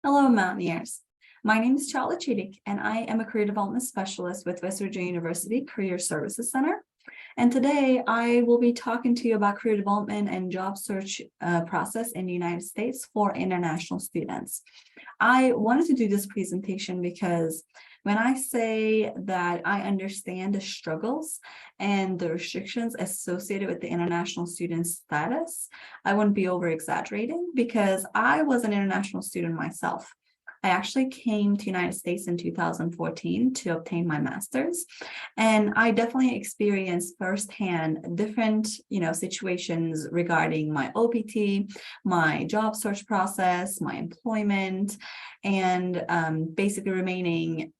Hello, Mountaineers. My name is Çağla Çelik, and I am a career development specialist with West Virginia University Career Services Center. And today I will be talking to you about career development and job search process in the United States for international students. I wanted to do this presentation because when I say that I understand the struggles and the restrictions associated with the international student status, I wouldn't be over exaggerating because I was an international student myself. I actually came to the United States in 2014 to obtain my master's, and I definitely experienced firsthand different, situations regarding my OPT, my job search process, my employment, and basically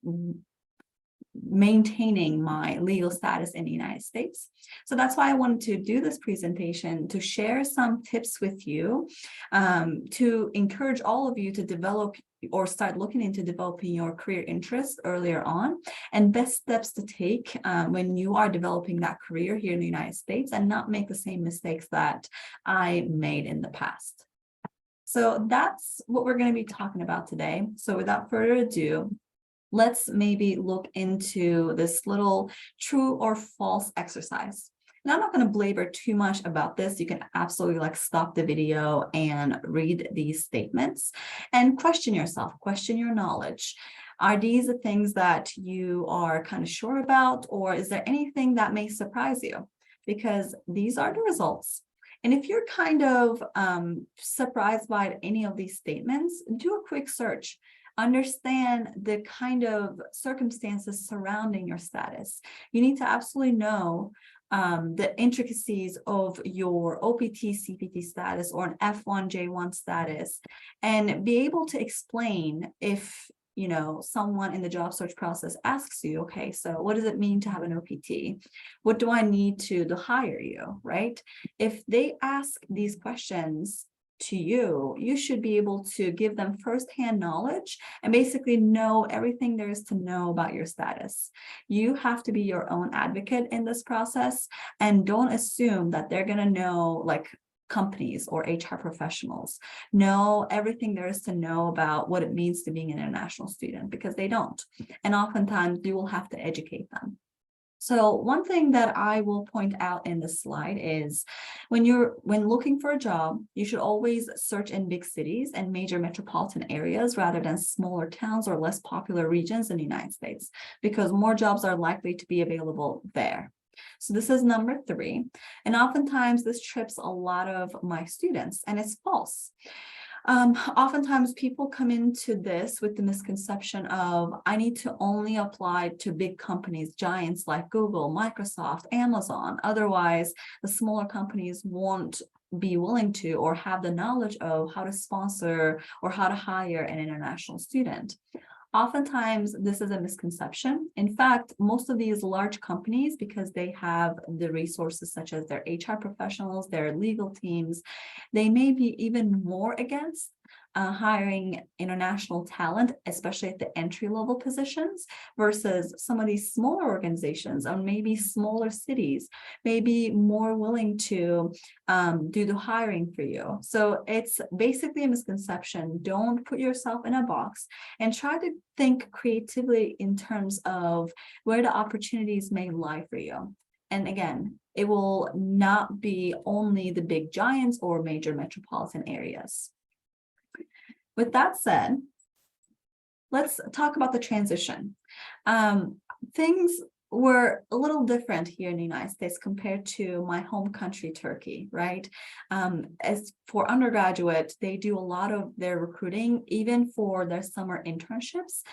maintaining my legal status in the United States. So that's why I wanted to do this presentation to share some tips with you to encourage all of you to develop or start looking into developing your career interests earlier on, and best steps to take when you are developing that career here in the United States and not make the same mistakes that I made in the past. So that's what we're going to be talking about today. So without further ado, let's maybe look into this little true or false exercise. And I'm not going to belabor too much about this. You can absolutely stop the video and read these statements and question yourself, question your knowledge. Are these the things that you are kind of sure about, or is there anything that may surprise you? Because these are the results. And if you're kind of surprised by any of these statements, do a quick search. Understand the kind of circumstances surrounding your status. You need to absolutely know the intricacies of your OPT, CPT status or an F1, J1 status, and be able to explain if someone in the job search process asks you, okay, so what does it mean to have an OPT? What do I need to hire you, right? If they ask these questions to you, you should be able to give them firsthand knowledge and basically know everything there is to know about your status. You have to be your own advocate in this process, and don't assume that they're going to know, companies or HR professionals know everything there is to know about what it means to being an international student, because they don't. And oftentimes you will have to educate them. So one thing that I will point out in this slide is when looking for a job, you should always search in big cities and major metropolitan areas rather than smaller towns or less popular regions in the United States, because more jobs are likely to be available there. So this is number 3. And oftentimes this trips a lot of my students, and it's false. Oftentimes people come into this with the misconception of, I need to only apply to big companies, giants like Google, Microsoft, Amazon. Otherwise, the smaller companies won't be willing to or have the knowledge of how to sponsor or how to hire an international student. Oftentimes, this is a misconception. In fact, most of these large companies, because they have the resources such as their HR professionals, their legal teams, they may be even more against hiring international talent, especially at the entry-level positions, versus some of these smaller organizations or maybe smaller cities may be more willing to do the hiring for you. So it's basically a misconception. Don't put yourself in a box, and try to think creatively in terms of where the opportunities may lie for you. And again, it will not be only the big giants or major metropolitan areas. With that said, let's talk about the transition. Things were a little different here in the United States compared to my home country, Turkey, right? As for undergraduate, they do a lot of their recruiting, even for their summer internships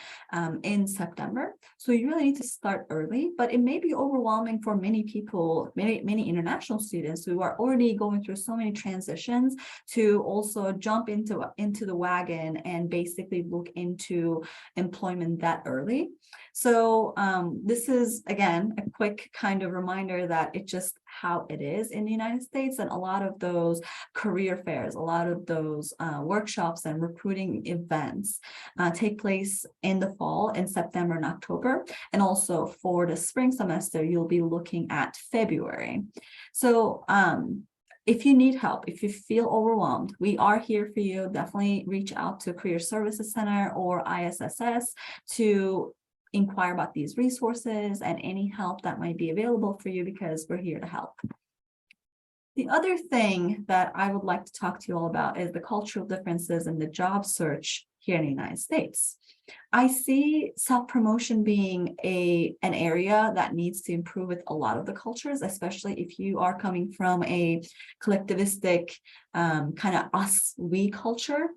in September. So you really need to start early, but it may be overwhelming for many people, many international students who are already going through so many transitions, to also jump into the wagon and basically look into employment that early. So this is, again, a quick kind of reminder that it's just how it is in the United States. And a lot of those career fairs, a lot of those workshops and recruiting events take place in the fall, in September and October. And also for the spring semester, you'll be looking at February. So if you need help, if you feel overwhelmed, we are here for you. Definitely reach out to Career Services Center or ISSS to inquire about these resources and any help that might be available for you, because we're here to help. The other thing that I would like to talk to you all about is the cultural differences in the job search here in the United States. I see self-promotion being an area that needs to improve with a lot of the cultures, especially if you are coming from a collectivistic kind of us, we culture.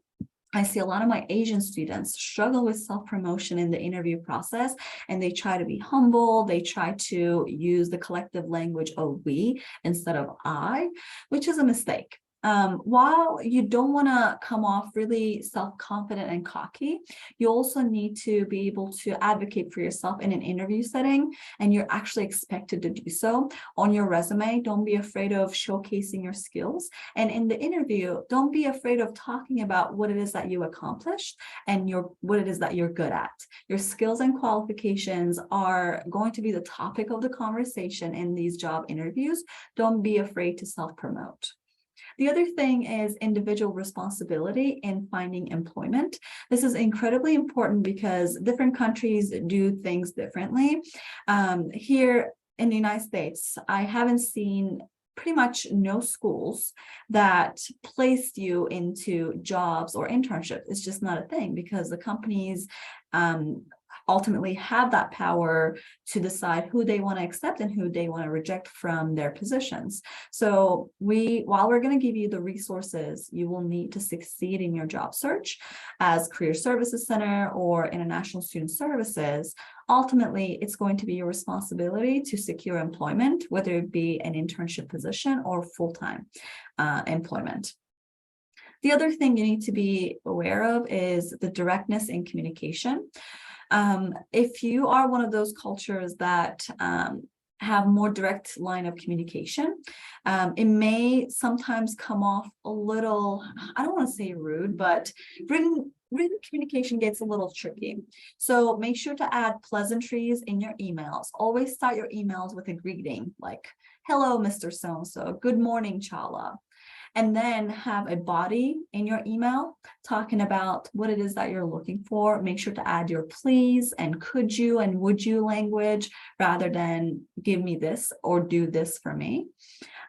I see a lot of my Asian students struggle with self-promotion in the interview process, and they try to be humble. They try to use the collective language of we instead of I, which is a mistake. While you don't want to come off really self-confident and cocky, you also need to be able to advocate for yourself in an interview setting, and you're actually expected to do so. On your resume, don't be afraid of showcasing your skills. And in the interview, don't be afraid of talking about what it is that you accomplished and what it is that you're good at. Your skills and qualifications are going to be the topic of the conversation in these job interviews. Don't be afraid to self-promote. The other thing is individual responsibility in finding employment. This is incredibly important because different countries do things differently. Here in the United States, I haven't seen pretty much no schools that placed you into jobs or internships. It's just not a thing, because the companies ultimately have that power to decide who they want to accept and who they want to reject from their positions. So while we're going to give you the resources you will need to succeed in your job search as Career Services Center or International Student Services, ultimately it's going to be your responsibility to secure employment, whether it be an internship position or full-time employment. The other thing you need to be aware of is the directness in communication. If you are one of those cultures that have more direct line of communication, it may sometimes come off a little, I don't want to say rude, but written communication gets a little tricky. So make sure to add pleasantries in your emails. Always start your emails with a greeting like, hello, Mr. So-and-so, good morning, Çağla. And then have a body in your email talking about what it is that you're looking for. Make sure to add your please and could you and would you language rather than give me this or do this for me.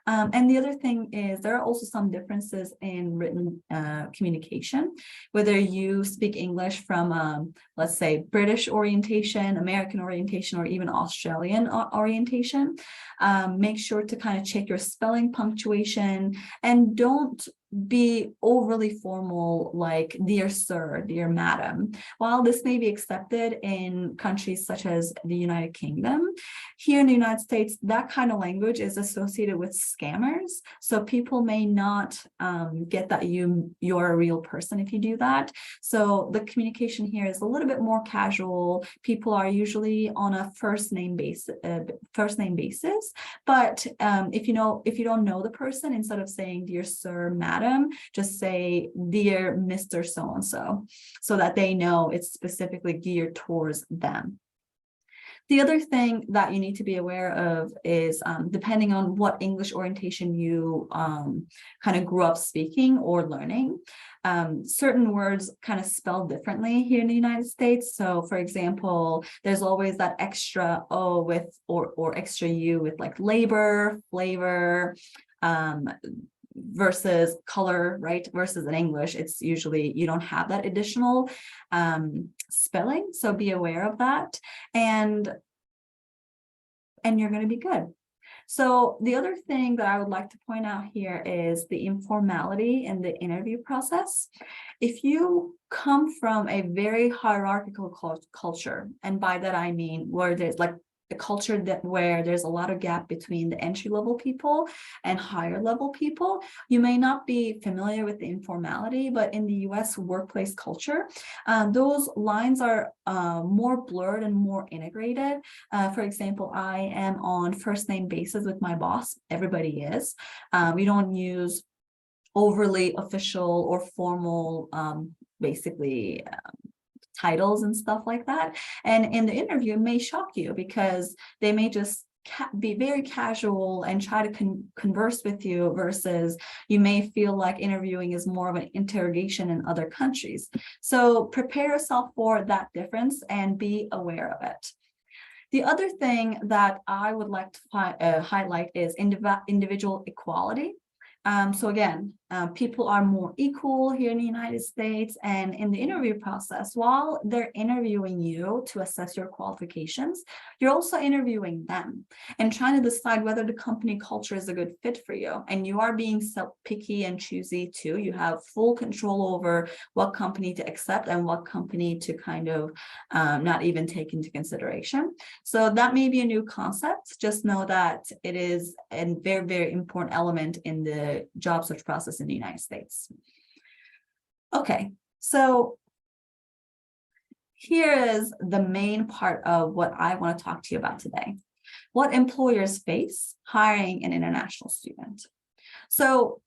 And the other thing is there are also some differences in written communication, whether you speak English from, let's say, British orientation, American orientation, or even Australian orientation. Make sure to kind of check your spelling, punctuation, and don't be overly formal like dear sir, dear madam. While this may be accepted in countries such as the United Kingdom, here in the United States, that kind of language is associated with scammers. So people may not get that you're a real person if you do that. So the communication here is a little bit more casual. People are usually on a first name basis. But if you don't know the person, instead of saying dear sir, madam, just say dear Mr. So-and-so, so that they know it's specifically geared towards them. The other thing that you need to be aware of is depending on what English orientation you kind of grew up speaking or learning, certain words kind of spell differently here in the United States. So for example, there's always that extra O with or extra U with like labor, flavor, versus color, right? Versus in English, it's usually you don't have that additional spelling. So be aware of that, and you're going to be good. So the other thing that I would like to point out here is the informality in the interview process. If you come from a very hierarchical culture, and by that I mean where there's like a culture where there's a lot of gap between the entry-level people and higher level people, you may not be familiar with the informality, but in the US workplace culture, those lines are more blurred and more integrated. For example, I am on first name basis with my boss. Everybody is. We don't use overly official or formal, basically, titles and stuff like that. And in the interview, it may shock you because they may just be very casual and try to converse with you, versus you may feel like interviewing is more of an interrogation in other countries. So prepare yourself for that difference and be aware of it. The other thing that I would like to highlight is individual equality. So again, people are more equal here in the United States, and in the interview process, while they're interviewing you to assess your qualifications, you're also interviewing them and trying to decide whether the company culture is a good fit for you. And you are being picky and choosy too. You have full control over what company to accept and what company to kind of not even take into consideration. So that may be a new concept. Just know that it is a very, very important element in the job search process in the United States. Okay, so here is the main part of what I want to talk to you about today. What employers face hiring an international student. So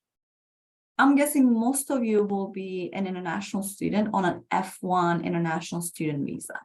I'm guessing most of you will be an international student on an F1 international student visa.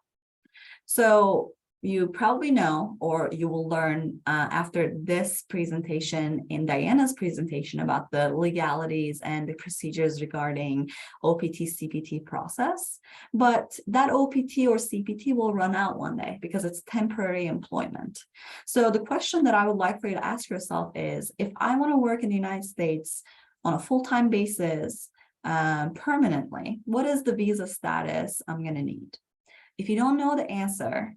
So you probably know, or you will learn after this presentation in Diana's presentation, about the legalities and the procedures regarding OPT, CPT process. But that OPT or CPT will run out one day because it's temporary employment. So the question that I would like for you to ask yourself is, if I want to work in the United States on a full-time basis permanently, what is the visa status I'm going to need? If you don't know the answer,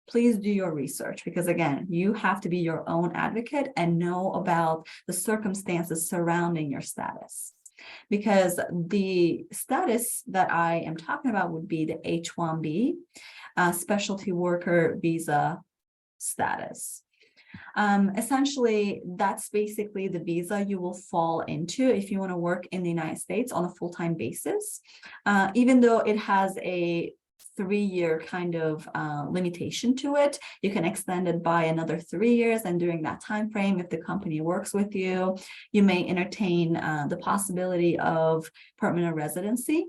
please do your research, because again, you have to be your own advocate and know about the circumstances surrounding your status. Because the status that I am talking about would be the H-1B, specialty worker visa status. Essentially, that's basically the visa you will fall into if you want to work in the United States on a full-time basis, even though it has a 3-year kind of limitation to it. You can extend it by another 3 years, and during that time frame, if the company works with you, you may entertain the possibility of permanent residency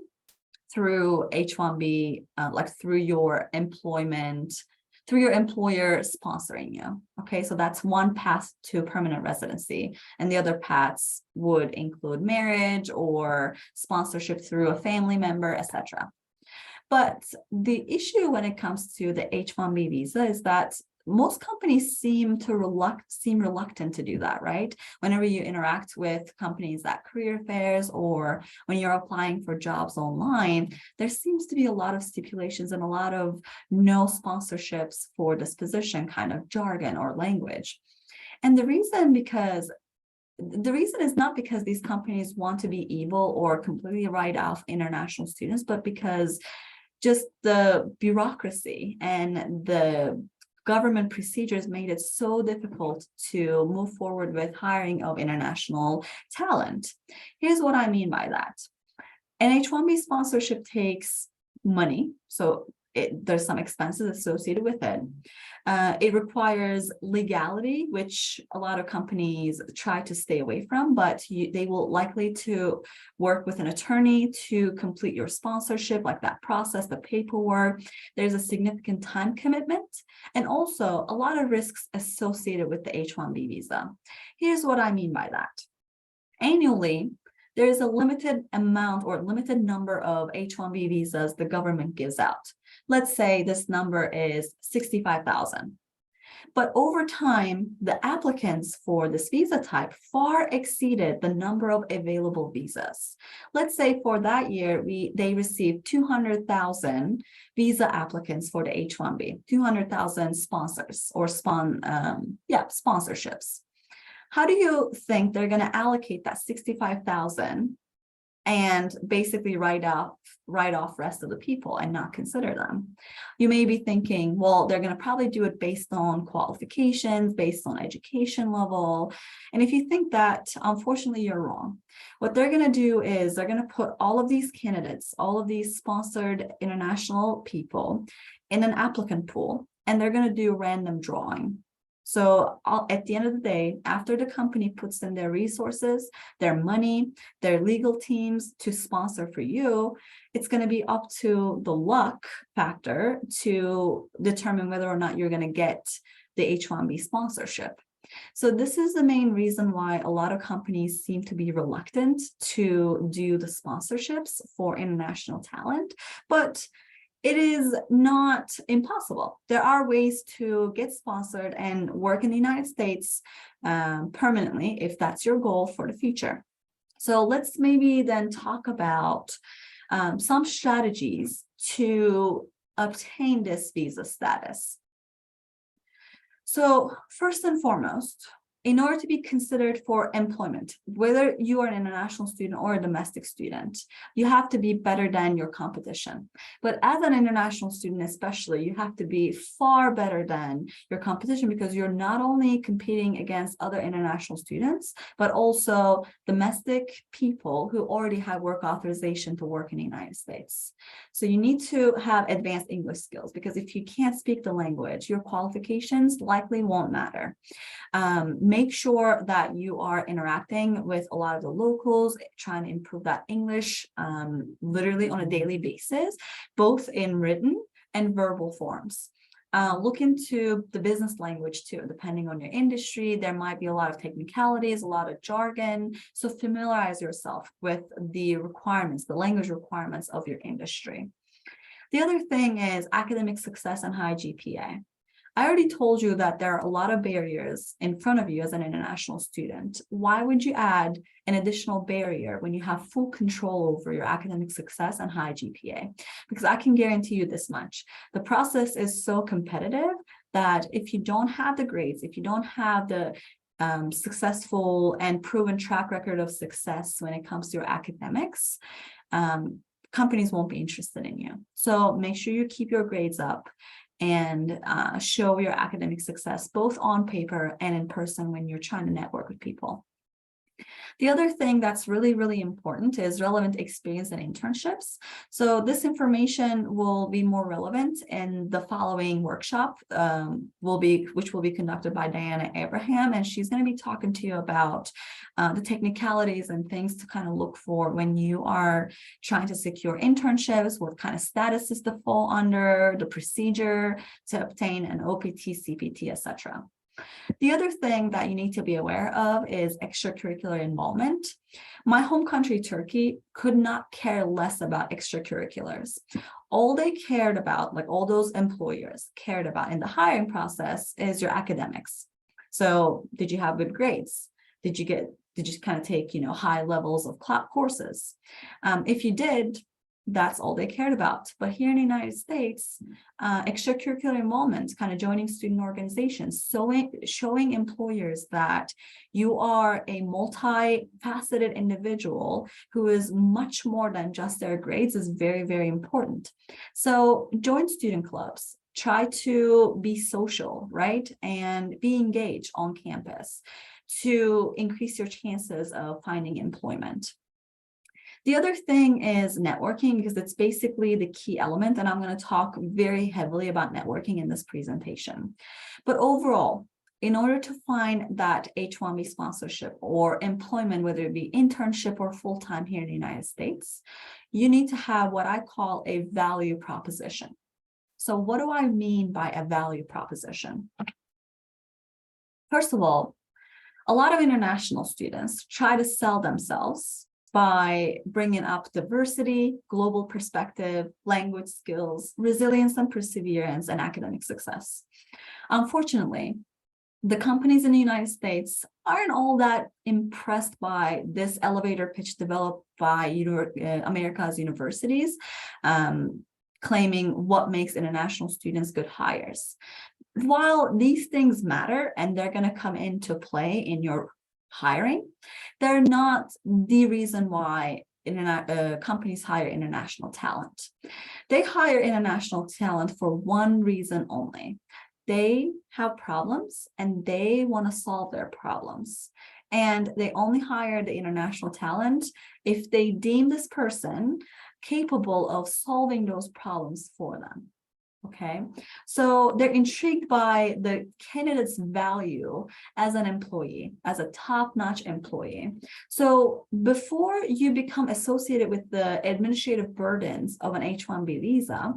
through H-1B, like through your employment, through your employer sponsoring you. Okay, so that's one path to permanent residency, and the other paths would include marriage or sponsorship through a family member, etc. But the issue when it comes to the H-1B visa is that most companies seem reluctant to do that, right? Whenever you interact with companies at career fairs or when you're applying for jobs online, there seems to be a lot of stipulations and a lot of no sponsorships for this position kind of jargon or language. And the reason is not because these companies want to be evil or completely write off international students, but because just the bureaucracy and the government procedures made it so difficult to move forward with hiring of international talent. Here's what I mean by that. An H-1B sponsorship takes money, so there's some expenses associated with it. It requires legality, which a lot of companies try to stay away from, but they will likely to work with an attorney to complete your sponsorship, like that process, the paperwork. There's a significant time commitment and also a lot of risks associated with the H-1B visa. Here's what I mean by that. Annually, there is a limited amount or limited number of H-1B visas the government gives out. Let's say this number is 65,000. But over time, the applicants for this visa type far exceeded the number of available visas. Let's say for that year, they received 200,000 visa applicants for the H-1B, 200,000 sponsors or sponsorships. How do you think they're going to allocate that 65,000 and basically write off rest of the people and not consider them? You may be thinking, well, they're going to probably do it based on qualifications, based on education level. And if you think that, unfortunately, you're wrong. What they're going to do is they're going to put all of these candidates, all of these sponsored international people in an applicant pool, and they're going to do random drawing. So at the end of the day, after the company puts in their resources, their money, their legal teams to sponsor for you, it's going to be up to the luck factor to determine whether or not you're going to get the H-1B sponsorship. So this is the main reason why a lot of companies seem to be reluctant to do the sponsorships for international talent, but it is not impossible. There are ways to get sponsored and work in the United States permanently if that's your goal for the future. So let's maybe then talk about some strategies to obtain this visa status. So first and foremost, in order to be considered for employment, whether you are an international student or a domestic student, you have to be better than your competition. But as an international student especially, you have to be far better than your competition, because you're not only competing against other international students, but also domestic people who already have work authorization to work in the United States. So you need to have advanced English skills, because if you can't speak the language, your qualifications likely won't matter. Make sure that you are interacting with a lot of the locals, trying to improve that English literally on a daily basis, both in written and verbal forms. Look into the business language too. Depending on your industry, there might be a lot of technicalities, a lot of jargon. So familiarize yourself with the requirements, the language requirements of your industry. The other thing is academic success and high GPA. I already told you that there are a lot of barriers in front of you as an international student. Why would you add an additional barrier when you have full control over your academic success and high GPA? Because I can guarantee you this much. The process is so competitive that if you don't have the grades, if you don't have the successful and proven track record of success when it comes to your academics, companies won't be interested in you. So make sure you keep your grades up and show your academic success both on paper and in person when you're trying to network with people. The other thing that's really, really important is relevant experience and internships. So this information will be more relevant in the following workshop, which will be conducted by Diana Abraham, and she's going to be talking to you about the technicalities and things to kind of look for when you are trying to secure internships, what kind of statuses to fall under, the procedure to obtain an OPT, CPT, etc. The other thing that you need to be aware of is extracurricular involvement. My home country, Turkey, could not care less about extracurriculars. All they cared about, like all those employers cared about in the hiring process, is your academics. So did you have good grades? Did you kind of take, high levels of courses? If you did, that's all they cared about. But here in the United States, extracurricular involvement, kind of joining student organizations, showing employers that you are a multifaceted individual who is much more than just their grades, is very, very important. So join student clubs. Try to be social, right? And be engaged on campus to increase your chances of finding employment. The other thing is networking, because it's basically the key element, and I'm going to talk very heavily about networking in this presentation. But overall, in order to find that H-1B sponsorship or employment, whether it be internship or full-time here in the United States, you need to have what I call a value proposition. So what do I mean by a value proposition? First of all, a lot of international students try to sell themselves by bringing up diversity, global perspective, language skills, resilience and perseverance, and academic success. Unfortunately, the companies in the United States aren't all that impressed by this elevator pitch developed by America's universities, claiming what makes international students good hires. While these things matter and they're going to come into play in your hiring, they're not the reason why companies hire international talent. They hire international talent for one reason only. They have problems and they want to solve their problems. And they only hire the international talent if they deem this person capable of solving those problems for them. Okay, so they're intrigued by the candidate's value as an employee, as a top-notch employee. So before you become associated with the administrative burdens of an H-1B visa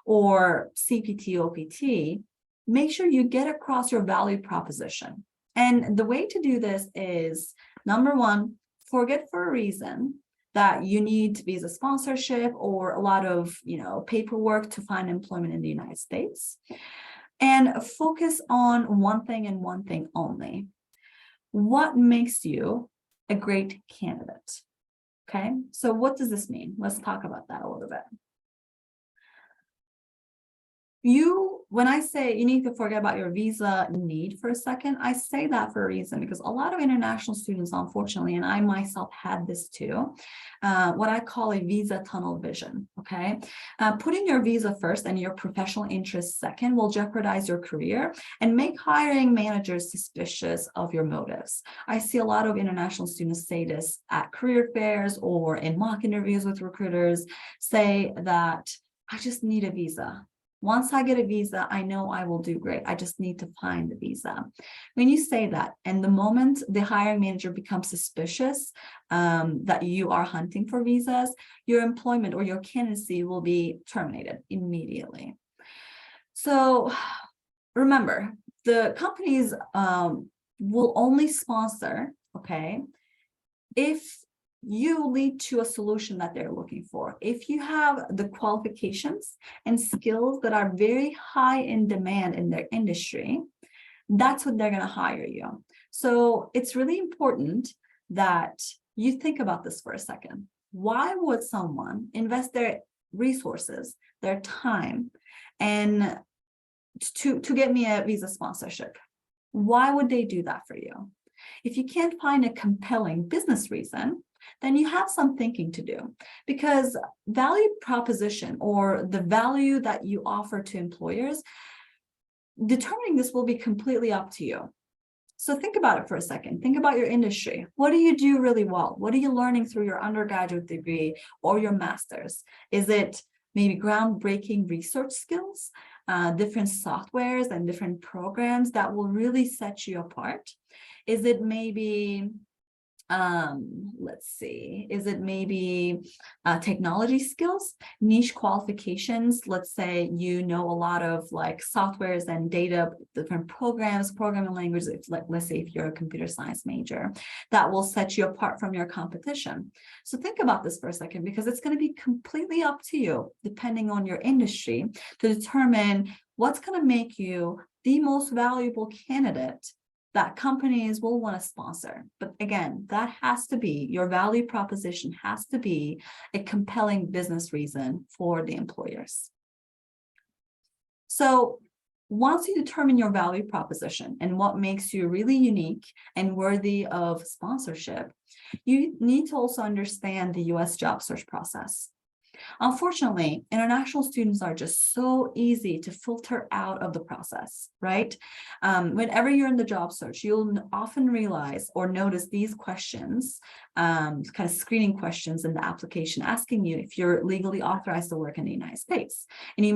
or CPT, OPT, make sure you get across your value proposition. And the way to do this is, number one, forget for a reason that you need visa sponsorship or a lot of, paperwork to find employment in the United States, and focus on one thing and one thing only. What makes you a great candidate? Okay, so what does this mean? Let's talk about that a little bit. When I say you need to forget about your visa need for a second, I say that for a reason, because a lot of international students, unfortunately, and I myself had this too, what I call a visa tunnel vision, okay? Putting your visa first and your professional interests second will jeopardize your career and make hiring managers suspicious of your motives. I see a lot of international students say this at career fairs or in mock interviews with recruiters, say that I just need a visa. Once I get a visa, I know I will do great. I just need to find the visa. When you say that, and the moment the hiring manager becomes suspicious that you are hunting for visas, your employment or your candidacy will be terminated immediately. So remember, the companies will only sponsor, okay, if you lead to a solution that they're looking for. If you have the qualifications and skills that are very high in demand in their industry, that's what they're going to hire you. So it's really important that you think about this for a second. Why would someone invest their resources, their time, and to get me a visa sponsorship? Why would they do that for you? If you can't find a compelling business reason, then you have some thinking to do, because value proposition, or the value that you offer to employers, determining this will be completely up to you. So think about it for a second. Think about your industry. What do you do really well? What are you learning through your undergraduate degree or your master's? Is it maybe groundbreaking research skills, different softwares and different programs that will really set you apart? Is it maybe is it maybe technology skills, niche qualifications? Let's say you know a lot of like softwares and data, different programs, programming languages, let's say if you're a computer science major, that will set you apart from your competition. So think about this for a second, because it's going to be completely up to you, depending on your industry, to determine what's going to make you the most valuable candidate that companies will want to sponsor. But again, that has to be, your value proposition has to be a compelling business reason for the employers. So once you determine your value proposition and what makes you really unique and worthy of sponsorship, you need to also understand the US job search process. Unfortunately, international students are just so easy to filter out of the process, right? Whenever you're in the job search, you'll often realize or notice these questions, kind of screening questions in the application, asking you if you're legally authorized to work in the United States. And you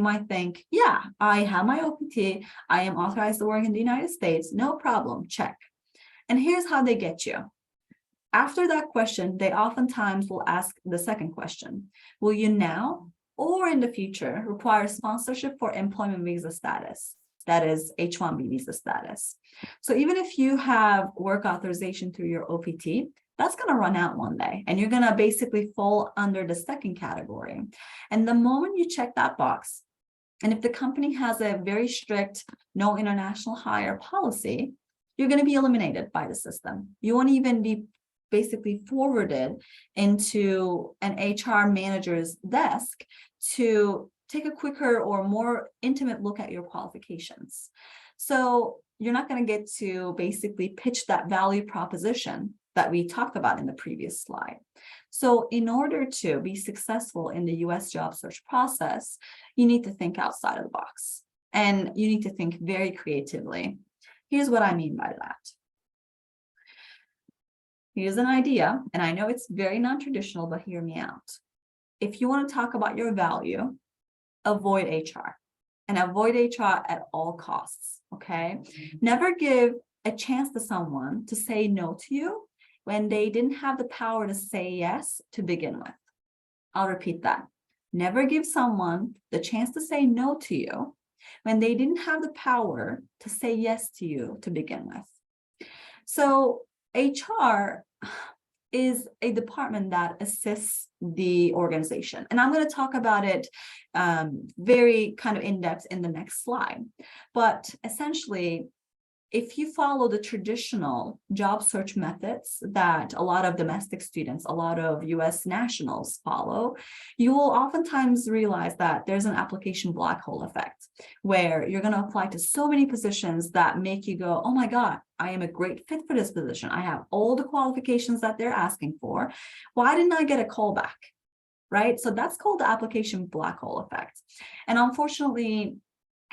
might think, yeah, I have my OPT, I am authorized to work in the United States, no problem, check. And here's how they get you. After that question, they oftentimes will ask the second question. Will you now or in the future require sponsorship for employment visa status? That is H-1B visa status. So even if you have work authorization through your OPT, that's going to run out one day, and you're going to basically fall under the second category. And the moment you check that box, and if the company has a very strict no international hire policy, you're going to be eliminated by the system. You won't even be basically forwarded into an HR manager's desk to take a quicker or more intimate look at your qualifications. So you're not going to get to basically pitch that value proposition that we talked about in the previous slide. So in order to be successful in the US job search process, you need to think outside of the box, and you need to think very creatively. Here's what I mean by that. Here's an idea, and I know it's very non-traditional, but hear me out. If you want to talk about your value, avoid HR, and avoid HR at all costs, okay? Never give a chance to someone to say no to you when they didn't have the power to say yes to begin with. I'll repeat that. Never give someone the chance to say no to you when they didn't have the power to say yes to you to begin with. So HR is a department that assists the organization. And I'm going to talk about it very kind of in depth in the next slide. But essentially, if you follow the traditional job search methods that a lot of domestic students, a lot of US nationals follow, you will oftentimes realize that there's an application black hole effect, where you're going to apply to so many positions that make you go, oh my God, I am a great fit for this position. I have all the qualifications that they're asking for. Why didn't I get a call back? Right? So that's called the application black hole effect. And unfortunately,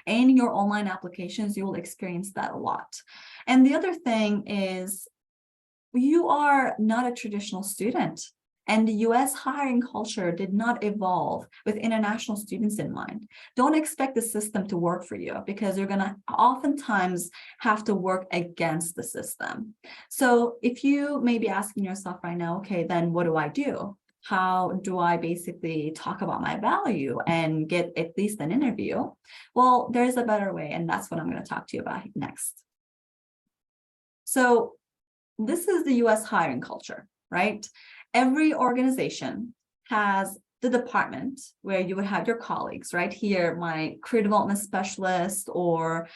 in your online applications, you will experience that a lot. And the other thing is, you are not a traditional student, and the US hiring culture did not evolve with international students in mind. Don't expect the system to work for you, because you're going to oftentimes have to work against the system. So if you may be asking yourself right now, okay, then what do I do? How do I basically talk about my value and get at least an interview? Well, there's a better way, and that's what I'm going to talk to you about next. So this is the US hiring culture, right? Every organization has the department where you would have your colleagues, right? Here, my career development specialist or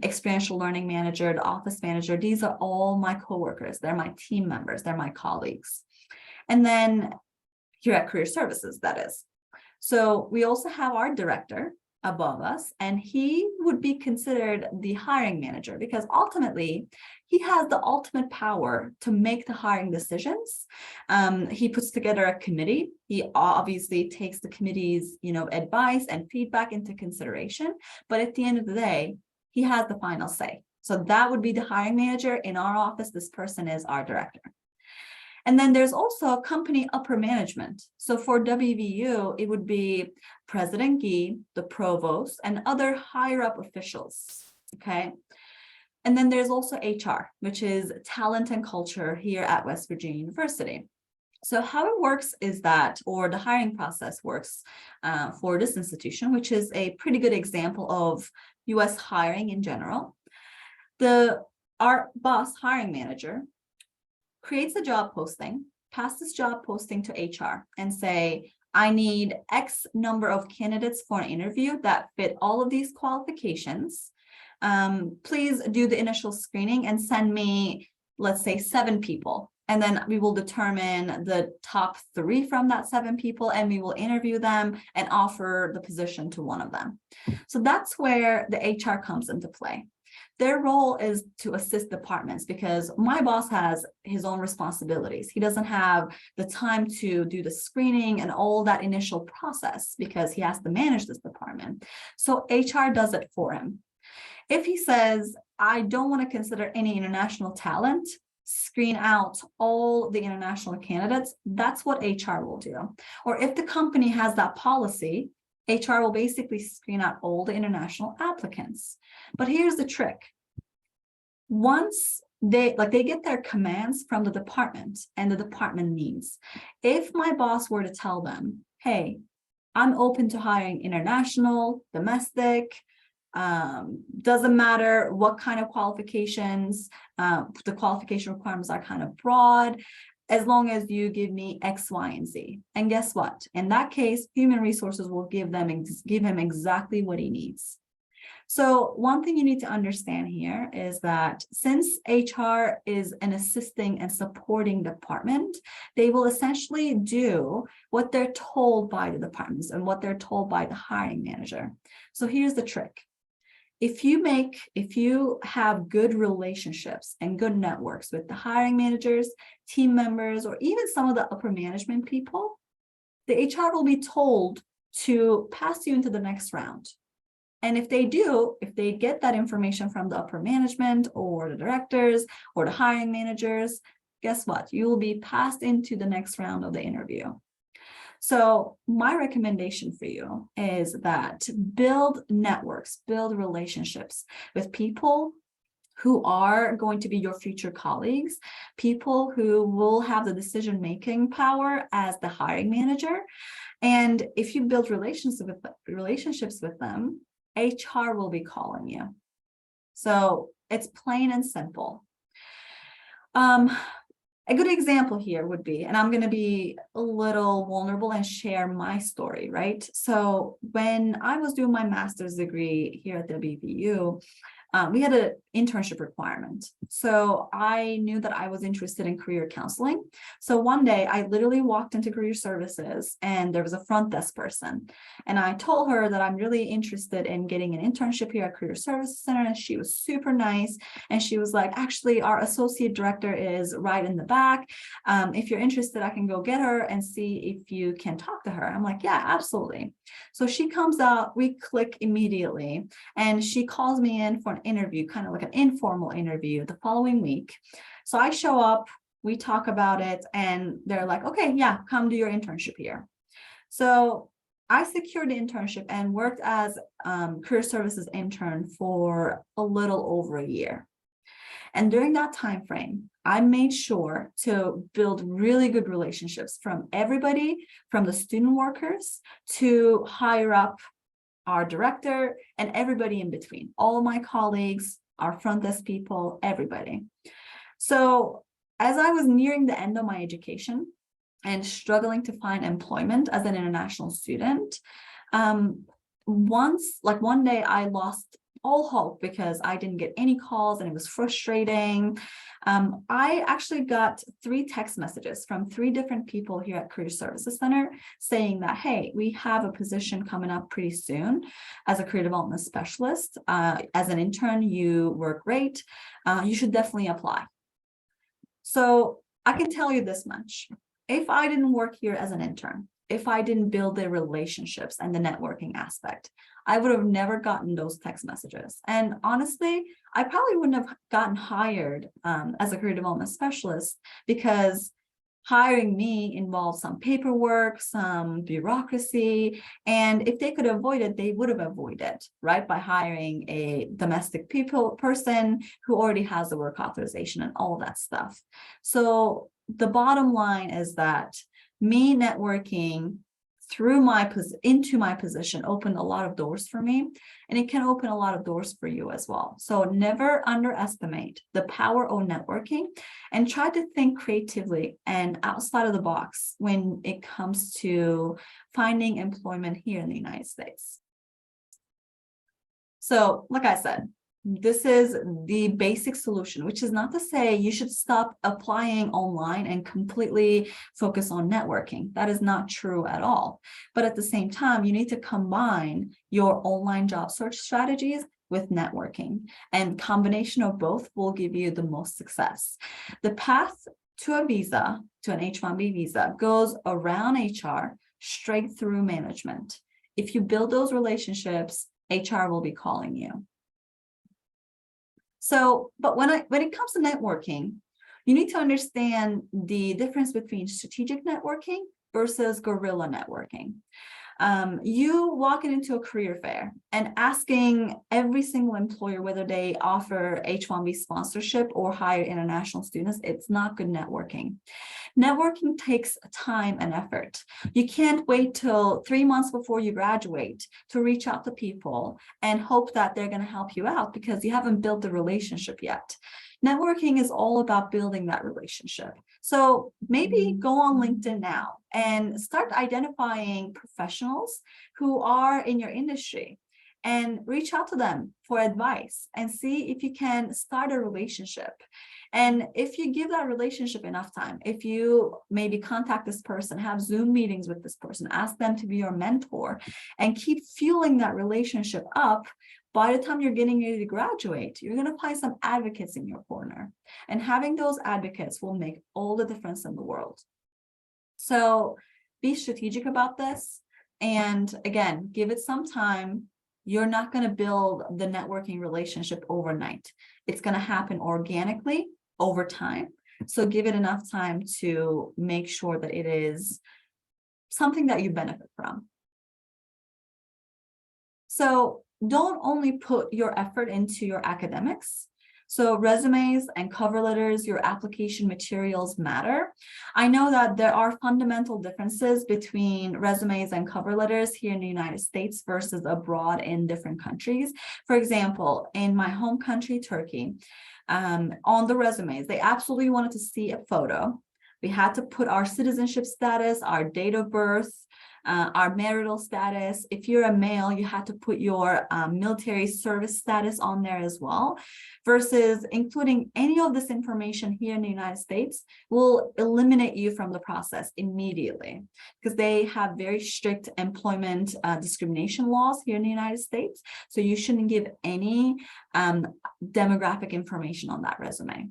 experiential learning manager, the office manager, these are all my coworkers. They're my team members. They're my colleagues. And then here at Career Services, that is. So we also have our director above us, and he would be considered the hiring manager, because ultimately he has the ultimate power to make the hiring decisions. He puts together a committee. He obviously takes the committee's, advice and feedback into consideration. But at the end of the day, he has the final say. So that would be the hiring manager. In our office, this person is our director. And then there's also company upper management. So for WVU, it would be President Gee, the provost, and other higher up officials, okay? And then there's also HR, which is talent and culture here at West Virginia University. So how it works is that, or the hiring process works for this institution, which is a pretty good example of US hiring in general. Our boss hiring manager creates a job posting, pass this job posting to HR and say, I need X number of candidates for an interview that fit all of these qualifications. Please do the initial screening and send me, let's say, 7 people. And then we will determine the top 3 from that 7 people, and we will interview them and offer the position to one of them. So that's where the HR comes into play. Their role is to assist departments, because my boss has his own responsibilities. He doesn't have the time to do the screening and all that initial process, because he has to manage this department. So HR does it for him. If he says, I don't want to consider any international talent, screen out all the international candidates, that's what HR will do. Or if the company has that policy, HR will basically screen out all the international applicants. But here's the trick. Once they get their commands from the department and the department needs. If my boss were to tell them, hey, I'm open to hiring international, domestic, doesn't matter what kind of qualifications, the qualification requirements are kind of broad, as long as you give me X, Y, and Z. And guess what? In that case, human resources will give him exactly what he needs. So one thing you need to understand here is that since HR is an assisting and supporting department, they will essentially do what they're told by the departments and what they're told by the hiring manager. So here's the trick. If you have good relationships and good networks with the hiring managers, team members, or even some of the upper management people, the HR will be told to pass you into the next round. And if they get that information from the upper management or the directors or the hiring managers, guess what? You will be passed into the next round of the interview. So my recommendation for you is that build networks, build relationships with people who are going to be your future colleagues, people who will have the decision-making power as the hiring manager. And if you build relationships with them, HR will be calling you. So it's plain and simple. A good example here would be, and I'm going to be a little vulnerable and share my story, right? So when I was doing my master's degree here at the BVU, we had an internship requirement. So I knew that I was interested in career counseling. So one day I literally walked into career services and there was a front desk person. And I told her that I'm really interested in getting an internship here at Career Services Center. And she was super nice. And she was like, actually, our associate director is right in the back. If you're interested, I can go get her and see if you can talk to her. I'm like, yeah, absolutely. So she comes out, we click immediately, and she calls me in for an interview, kind of like an informal interview the following week. So I show up, we talk about it, and they're like, okay, yeah, come do your internship here. So I secured the internship and worked as career services intern for a little over a year. And during that time frame, I made sure to build really good relationships from everybody, from the student workers to higher up, our director, and everybody in between, all my colleagues, our front desk people, everybody. So as I was nearing the end of my education and struggling to find employment as an international student, one day I lost all hope because I didn't get any calls and it was frustrating. I actually got 3 text messages from 3 different people here at Career Services Center saying that, hey, we have a position coming up pretty soon as a career development specialist. As an intern, you work great. You should definitely apply. So I can tell you this much. If I didn't work here as an intern, if I didn't build the relationships and the networking aspect, I would have never gotten those text messages. And honestly, I probably wouldn't have gotten hired as a career development specialist, because hiring me involves some paperwork, some bureaucracy, and if they could avoid it, they would have avoided, right? By hiring a domestic person who already has the work authorization and all that stuff. So the bottom line is that me networking into my position opened a lot of doors for me, and it can open a lot of doors for you as well. So never underestimate the power of networking, and try to think creatively and outside of the box when it comes to finding employment here in the United States. So, like I said, this is the basic solution, which is not to say you should stop applying online and completely focus on networking. That is not true at all. But at the same time, you need to combine your online job search strategies with networking, and combination of both will give you the most success. The path to a visa, to an H-1B visa, goes around HR straight through management. If you build those relationships, HR will be calling you. So, but when it comes to networking, you need to understand the difference between strategic networking versus guerrilla networking. You walking into a career fair and asking every single employer whether they offer H-1B sponsorship or hire international students, it's not good networking. Networking takes time and effort. You can't wait till 3 months before you graduate to reach out to people and hope that they're going to help you out, because you haven't built the relationship yet. Networking is all about building that relationship. So maybe go on LinkedIn now and start identifying professionals who are in your industry and reach out to them for advice and see if you can start a relationship. And if you give that relationship enough time, if you maybe contact this person, have Zoom meetings with this person, ask them to be your mentor, and keep fueling that relationship up, by the time you're getting ready to graduate, you're going to find some advocates in your corner. And having those advocates will make all the difference in the world. So be strategic about this. And again, give it some time. You're not going to build the networking relationship overnight. It's going to happen organically over time. So give it enough time to make sure that it is something that you benefit from. So don't only put your effort into your academics. So resumes and cover letters, your application materials matter. I know that there are fundamental differences between resumes and cover letters here in the United States versus abroad in different countries. For example, in my home country, Turkey, on the resumes, they absolutely wanted to see a photo. We had to put our citizenship status, our date of birth, our marital status. If you're a male, you had to put your military service status on there as well, versus including any of this information here in the United States will eliminate you from the process immediately, because they have very strict employment discrimination laws here in the United States. So you shouldn't give any demographic information on that resume.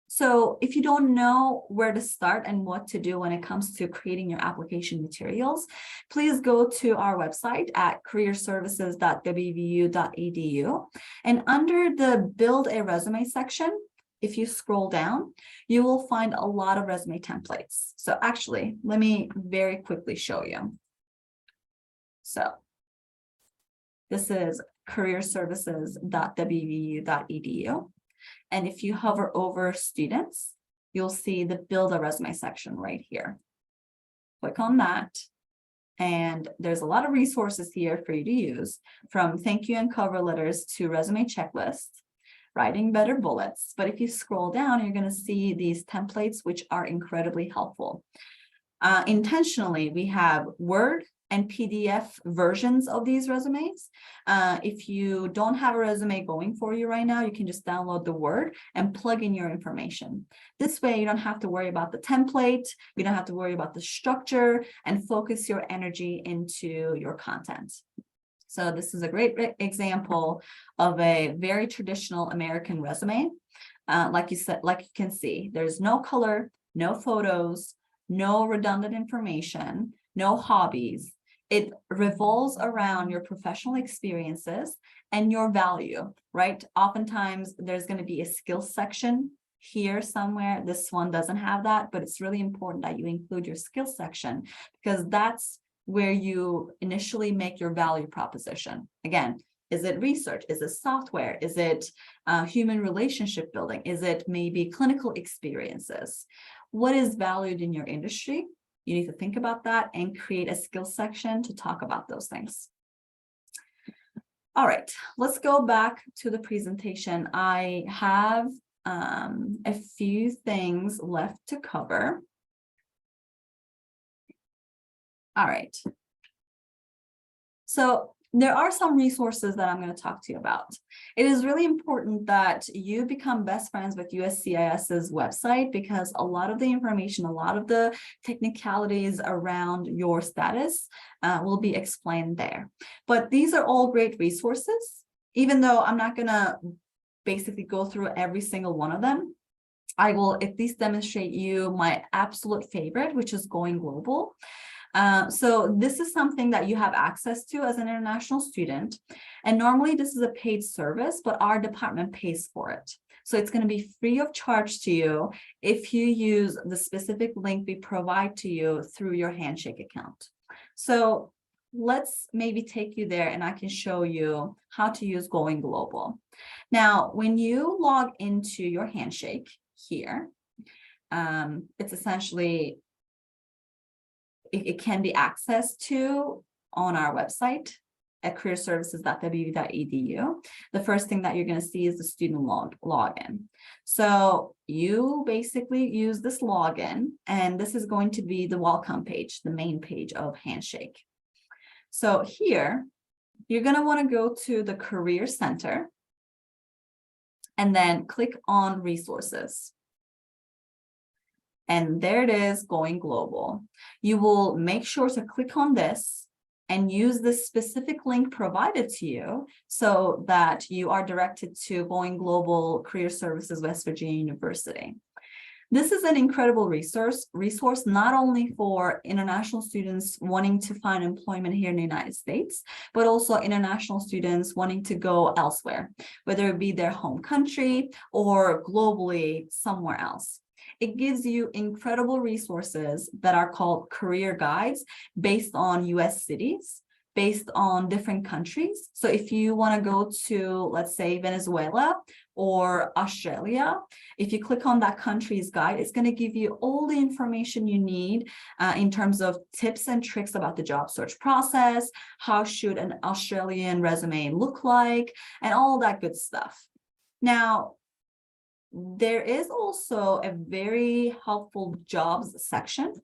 So if you don't know where to start and what to do when it comes to creating your application materials, please go to our website at careerservices.wvu.edu. And under the Build a Resume section, if you scroll down, you will find a lot of resume templates. So actually, let me very quickly show you. So this is careerservices.wvu.edu. And if you hover over students, you'll see the Build a Resume section right here. Click on that. And there's a lot of resources here for you to use, from thank you and cover letters to resume checklists, writing better bullets. But if you scroll down, you're going to see these templates, which are incredibly helpful. Intentionally, we have Word and PDF versions of these resumes. If you don't have a resume going for you right now, you can just download the Word and plug in your information. This way, you don't have to worry about the template, you don't have to worry about the structure, and focus your energy into your content. So this is a great example of a very traditional American resume. Like you can see, there's no color, no photos, no redundant information, no hobbies. It revolves around your professional experiences and your value, right? Oftentimes there's going to be a skills section here somewhere. This one doesn't have that, but it's really important that you include your skills section, because that's where you initially make your value proposition. Again, is it research? Is it software? Is it human relationship building? Is it maybe clinical experiences? What is valued in your industry? You need to think about that and create a skills section to talk about those things. All right, let's go back to the presentation. I have a few things left to cover. All right. So there are some resources that I'm going to talk to you about. It is really important that you become best friends with USCIS's website, because a lot of the information, a lot of the technicalities around your status will be explained there. But these are all great resources. Even though I'm not going to basically go through every single one of them, I will at least demonstrate you my absolute favorite, which is Going Global. So this is something that you have access to as an international student. And normally this is a paid service, but our department pays for it. So it's going to be free of charge to you if you use the specific link we provide to you through your Handshake account. So let's maybe take you there and I can show you how to use Going Global. Now, when you log into your Handshake here, it's essentially it can be accessed to on our website at careerservices.wvu.edu. The first thing that you're going to see is the student login. So you basically use this login, and this is going to be the welcome page, the main page of Handshake. So here, you're going to want to go to the Career Center and then click on Resources. And there it is, Going Global. You will make sure to click on this and use this specific link provided to you so that you are directed to Going Global Career Services West Virginia University. This is an incredible resource not only for international students wanting to find employment here in the United States, but also international students wanting to go elsewhere, whether it be their home country or globally somewhere else. It gives you incredible resources that are called career guides based on US cities based on different countries. So if you want to go to, let's say, Venezuela or Australia, if you click on that country's guide, it's going to give you all the information you need in terms of tips and tricks about the job search process, how should an Australian resume look like, and all that good stuff. Now, there is also a very helpful jobs section.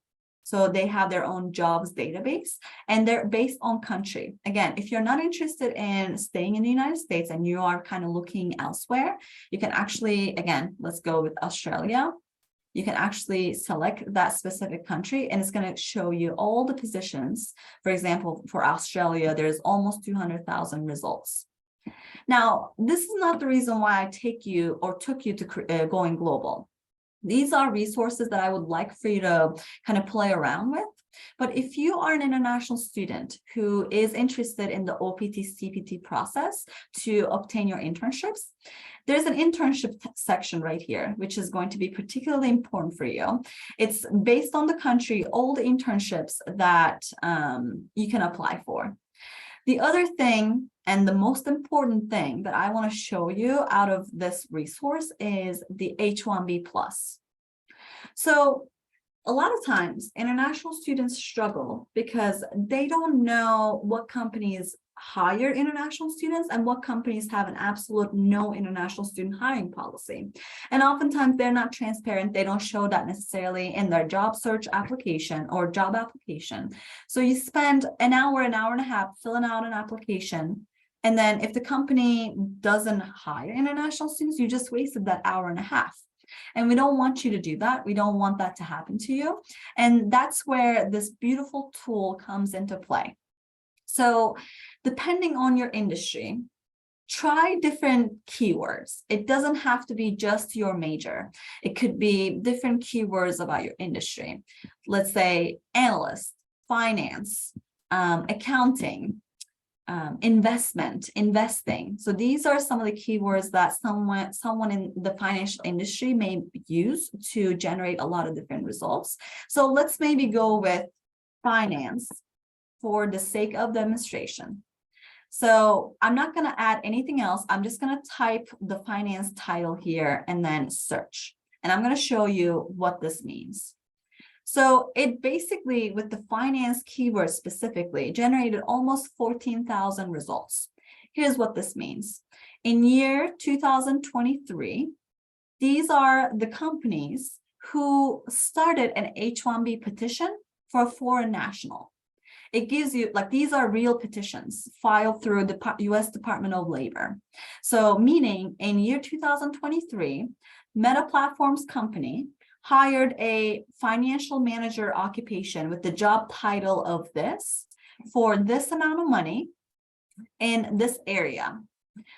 So they have their own jobs database, and they're based on country. Again, if you're not interested in staying in the United States and you are kind of looking elsewhere, you can actually, again, let's go with Australia. You can actually select that specific country, and it's going to show you all the positions. For example, for Australia, there's almost 200,000 results. Now, this is not the reason why I took you to going global. These are resources that I would like for you to kind of play around with. But if you are an international student who is interested in the OPT CPT process to obtain your internships, there's an internship section right here, which is going to be particularly important for you. It's based on the country, all the internships that you can apply for. The other thing, and the most important thing that I want to show you out of this resource, is the H-1B plus. So a lot of times international students struggle because they don't know what companies hire international students and what companies have an absolute no international student hiring policy. And oftentimes they're not transparent. They don't show that necessarily in their job search application or job application. So you spend an hour and a half filling out an application. And then if the company doesn't hire international students, you just wasted that hour and a half. And we don't want you to do that. We don't want that to happen to you. And that's where this beautiful tool comes into play. So depending on your industry, try different keywords. It doesn't have to be just your major. It could be different keywords about your industry. Let's say analyst, finance, accounting, investing. So these are some of the keywords that someone in the financial industry may use to generate a lot of different results. So let's maybe go with finance for the sake of demonstration. So I'm not going to add anything else. I'm just going to type the finance title here and then search. And I'm going to show you what this means. So it basically, with the finance keyword specifically, generated almost 14,000 results. Here's what this means. In year 2023, these are the companies who started an H-1B petition for a foreign national. It gives you, like, these are real petitions filed through the US Department of Labor. So meaning in year 2023, Meta Platforms company hired a financial manager occupation with the job title of this for this amount of money in this area.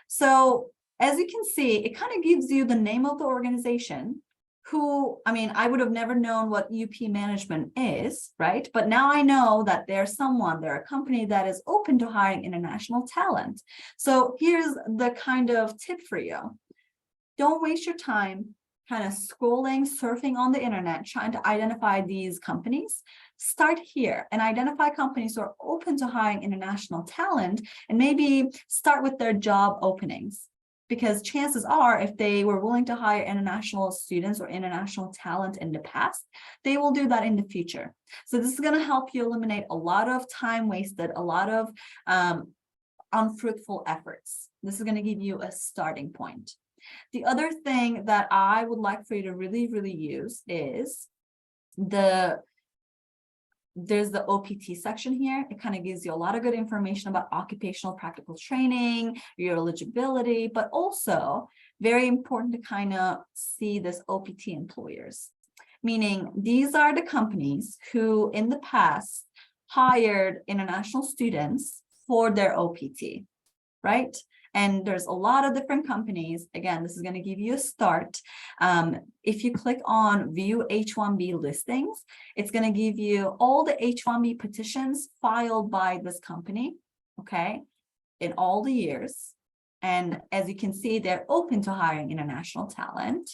So as you can see, it kind of gives you the name of the organization, who, I mean, I would have never known what UP management is, right? But now I know that they're a company that is open to hiring international talent. So here's the kind of tip for you. Don't waste your time kind of scrolling, surfing on the internet, trying to identify these companies. Start here and identify companies who are open to hiring international talent, and maybe start with their job openings. Because chances are, if they were willing to hire international students or international talent in the past, they will do that in the future. So this is going to help you eliminate a lot of time wasted, a lot of unfruitful efforts. This is going to give you a starting point. The other thing that I would like for you to really, really use is there's the OPT section here. It kind of gives you a lot of good information about occupational practical training, your eligibility, but also very important to kind of see this OPT employers, meaning these are the companies who in the past hired international students for their OPT, right? And there's a lot of different companies. Again, this is going to give you a start. If you click on view H-1B listings, it's going to give you all the H-1B petitions filed by this company, okay, in all the years. And as you can see, they're open to hiring international talent.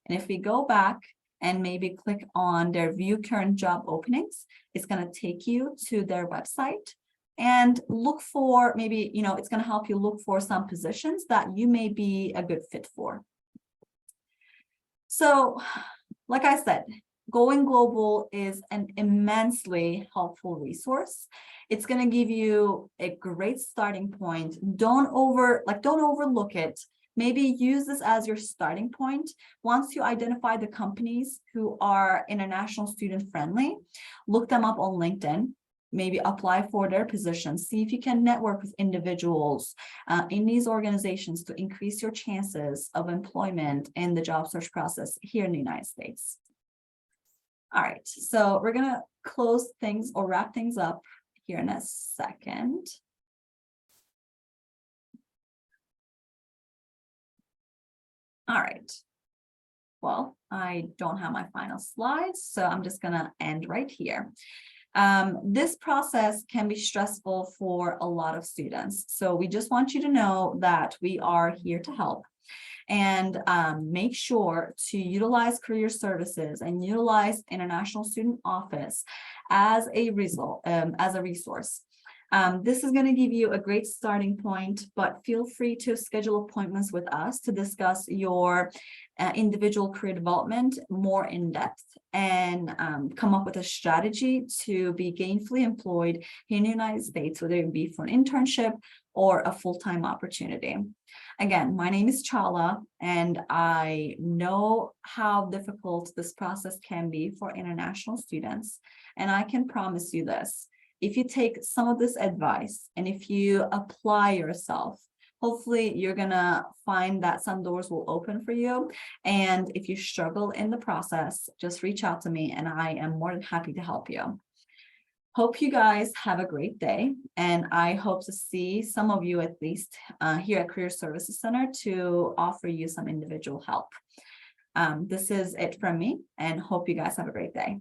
And if we go back and maybe click on their view current job openings, it's going to take you to their website. and look for maybe, it's going to help you look for some positions that you may be a good fit for. So, like I said, Going Global is an immensely helpful resource. It's going to give you a great starting point. Don't overlook it. Maybe use this as your starting point. Once you identify the companies who are international student friendly, look them up on LinkedIn. Maybe apply for their positions. See if you can network with individuals in these organizations to increase your chances of employment in the job search process here in the United States. All right, so we're gonna close things or wrap things up here in a second. All right. Well, I don't have my final slides, so I'm just gonna end right here. This process can be stressful for a lot of students. So we just want you to know that we are here to help. And make sure to utilize career services and utilize International Student Office as a resource. This is going to give you a great starting point, but feel free to schedule appointments with us to discuss your individual career development more in depth and come up with a strategy to be gainfully employed in the United States, whether it be for an internship or a full-time opportunity. Again, my name is Çağla, and I know how difficult this process can be for international students. And I can promise you this, if you take some of this advice and if you apply yourself, hopefully you're gonna find that some doors will open for you. And if you struggle in the process, just reach out to me and I am more than happy to help you. Hope you guys have a great day, and I hope to see some of you at least here at Career Services Center to offer you some individual help. This is it from me, and hope you guys have a great day.